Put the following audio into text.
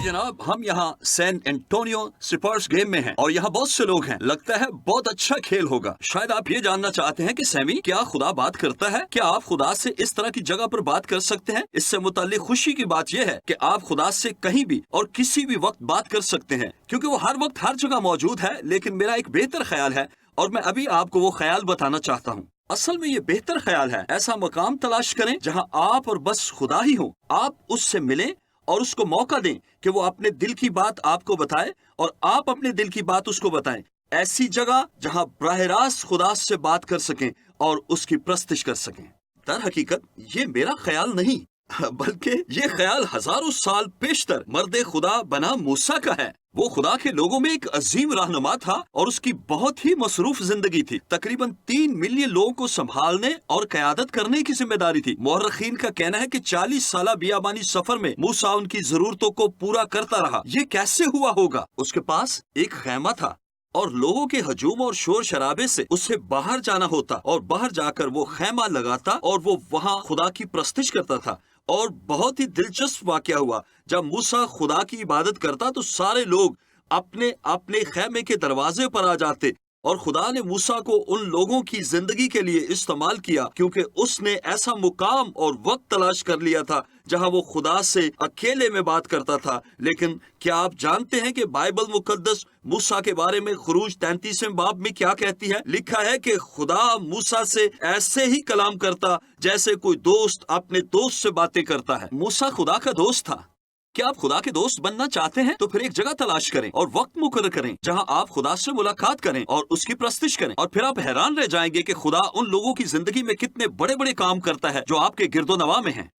जनाब, हम यहाँ सैन एंटोनियो स्पर्स गेम में हैं और यहाँ बहुत से लोग हैं। लगता है बहुत अच्छा खेल होगा। शायद आप ये जानना चाहते हैं कि सैमी, क्या खुदा बात करता है? क्या आप खुदा से इस तरह की जगह पर बात कर सकते हैं? इससे मुताल्लिक खुशी की बात यह है कि आप खुदा से कहीं भी और किसी भी वक्त बात कर सकते हैं, क्योंकि वो हर वक्त हर जगह मौजूद है। लेकिन मेरा एक बेहतर ख्याल है और मैं अभी आपको वो ख्याल बताना चाहता हूँ। असल में ये बेहतर ख्याल है, ऐसा मकाम तलाश करें जहाँ आप और बस खुदा ही हो। आप उससे मिलें और उसको मौका दें कि वो अपने दिल की बात आपको बताए और आप अपने दिल की बात उसको बताएं। ऐसी जगह जहां बराह रास्त खुदा से बात कर सकें और उसकी प्रस्तिश कर सकें। दर हकीकत ये मेरा ख्याल नहीं, बल्कि ये ख्याल हजारों साल पेशतर मर्द खुदा बना मूसा का है। वो खुदा के लोगों में एक अजीम रहनुमा था और उसकी बहुत ही मसरूफ जिंदगी थी। तकरीबन 3 मिलियन लोगों को संभालने और क़यादत करने की जिम्मेदारी थी। मुअर्रिखीन का कहना है कि 40 साल बियाबानी सफर में मूसा उनकी जरूरतों को पूरा करता रहा। ये कैसे हुआ होगा? उसके पास एक खैमा था और लोगों के हजूम और शोर शराबे से उसे बाहर जाना होता और बाहर जाकर वो खैमा लगाता और वो वहाँ खुदा की प्रस्तिश करता था। और बहुत ही दिलचस्प वाकया हुआ, जब मूसा खुदा की इबादत करता तो सारे लोग अपने अपने खैमे के दरवाजे पर आ जाते और खुदा ने मूसा को उन लोगों की जिंदगी के लिए इस्तेमाल किया, क्योंकि उसने ऐसा मुकाम और वक्त तलाश कर लिया था जहां वो खुदा से अकेले में बात करता था। लेकिन क्या आप जानते हैं कि बाइबल मुकद्दस मूसा के बारे में खुरूज 33वें बाब में क्या कहती है? लिखा है कि खुदा मूसा से ऐसे ही कलाम करता जैसे कोई दोस्त अपने दोस्त से बातें करता है। मूसा खुदा का दोस्त था। क्या आप खुदा के दोस्त बनना चाहते हैं? तो फिर एक जगह तलाश करें और वक्त मुकर्रर करें जहां आप खुदा से मुलाकात करें और उसकी प्रस्तिश करें, और फिर आप हैरान रह जाएंगे कि खुदा उन लोगों की जिंदगी में कितने बड़े बड़े काम करता है जो आपके गिरदो नवा में हैं।